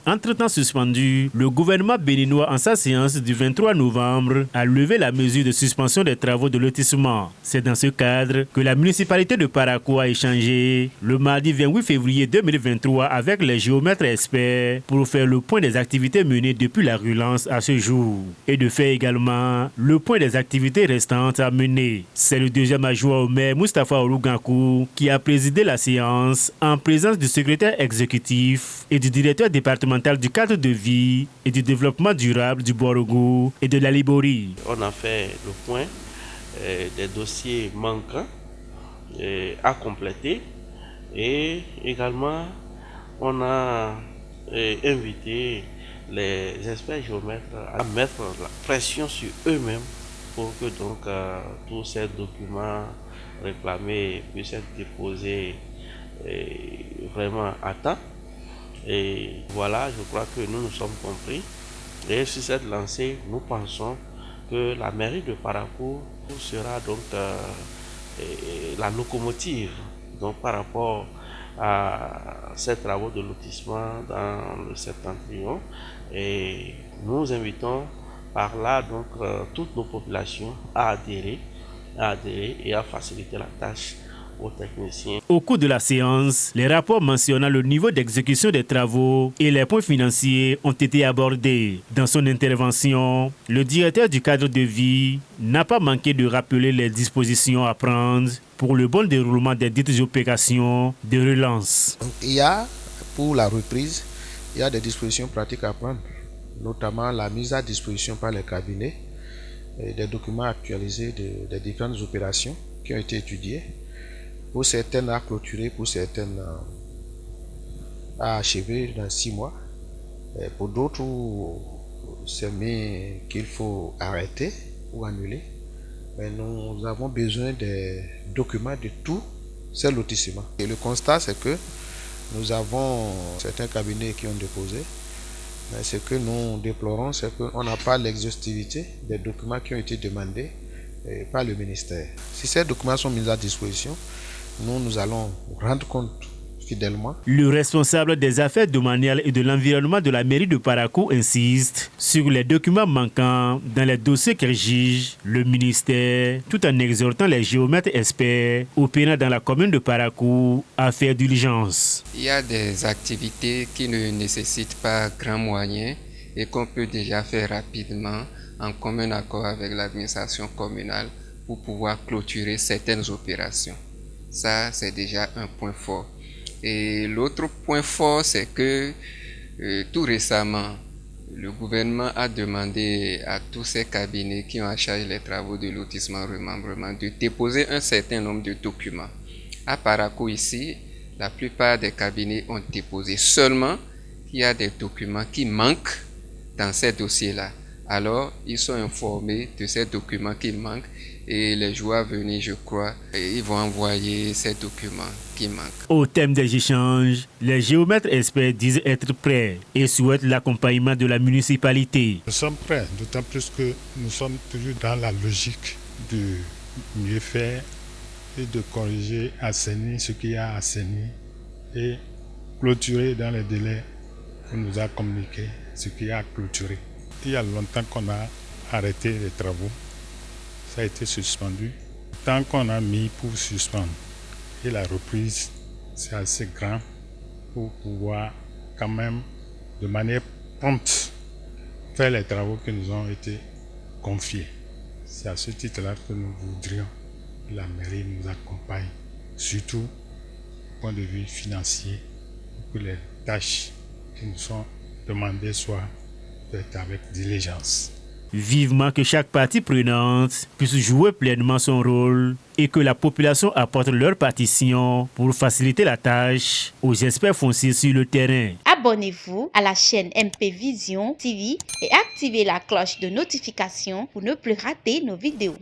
Entre-temps suspendu, le gouvernement béninois, en sa séance du 23 novembre, a levé la mesure de suspension des travaux de lotissement. C'est dans ce cadre que la municipalité de Parakou a échangé le mardi 28 février 2023 avec les géomètres experts pour faire le point des activités menées depuis la relance à ce jour et de faire également le point des activités restantes à mener. C'est le deuxième adjoint au maire Moustapha Olugankou qui a présidé la séance en présence du secrétaire exécutif et du directeur départemental du cadre de vie et du développement durable du Borougou et de la Libori. On a fait le point des dossiers manquants à compléter et également on a invité les experts géomètres à mettre la pression sur eux-mêmes pour que donc tous ces documents réclamés puissent être déposés vraiment à temps. Et voilà, je crois que nous nous sommes compris. Et sur cette lancée, nous pensons que la mairie de Parakou sera donc la locomotive donc, par rapport à ces travaux de lotissement dans le septentrion. Et nous invitons par là donc toutes nos populations à adhérer et à faciliter la tâche aux techniciens. Au cours de la séance, les rapports mentionnant le niveau d'exécution des travaux et les points financiers ont été abordés. Dans son intervention, le directeur du cadre de vie n'a pas manqué de rappeler les dispositions à prendre pour le bon déroulement des dites opérations de relance. Donc, il y a, pour la reprise, il y a des dispositions pratiques à prendre, notamment la mise à disposition par les cabinets des documents actualisés des différentes opérations qui ont été étudiées. Pour certaines à clôturer, pour certaines à achever dans 6 mois. Et pour d'autres, c'est mis qu'il faut arrêter ou annuler. Mais nous avons besoin des documents de tous ces lotissements. Et le constat, c'est que nous avons certains cabinets qui ont déposé. Mais ce que nous déplorons, c'est qu'on n'a pas l'exhaustivité des documents qui ont été demandés par le ministère. Si ces documents sont mis à disposition, nous allons rendre compte fidèlement. Le responsable des affaires domaniales et de l'environnement de la mairie de Parakou insiste sur les documents manquants dans les dossiers qu'il juge le ministère, tout en exhortant les géomètres experts opérant dans la commune de Parakou à faire diligence. Il y a des activités qui ne nécessitent pas grands moyens et qu'on peut déjà faire rapidement en commun accord avec l'administration communale pour pouvoir clôturer certaines opérations. Ça, c'est déjà un point fort. Et l'autre point fort, c'est que tout récemment, le gouvernement a demandé à tous ces cabinets qui ont à charge les travaux de lotissement remembrement de déposer un certain nombre de documents. À Parakou ici, la plupart des cabinets ont déposé. Seulement, il y a des documents qui manquent dans ces dossiers-là. Alors, ils sont informés de ces documents qui manquent et les jours à venir, je crois, ils vont envoyer ces documents qui manquent. Au thème des échanges, les géomètres experts disent être prêts et souhaitent l'accompagnement de la municipalité. Nous sommes prêts, d'autant plus que nous sommes toujours dans la logique de mieux faire et de corriger, assainir ce qui a assaini et clôturer dans les délais qu'on nous a communiqué ce qui a clôturé. Il y a longtemps qu'on a arrêté les travaux, ça a été suspendu. Tant qu'on a mis pour suspendre et la reprise, c'est assez grand pour pouvoir quand même de manière prompte faire les travaux qui nous ont été confiés. C'est à ce titre-là que nous voudrions que la mairie nous accompagne, surtout du point de vue financier, pour que les tâches qui nous sont demandées soient faites avec diligence. Vivement que chaque partie prenante puisse jouer pleinement son rôle et que la population apporte leur partition pour faciliter la tâche aux experts fonciers sur le terrain. Abonnez-vous à la chaîne MP Vision TV et activez la cloche de notification pour ne plus rater nos vidéos.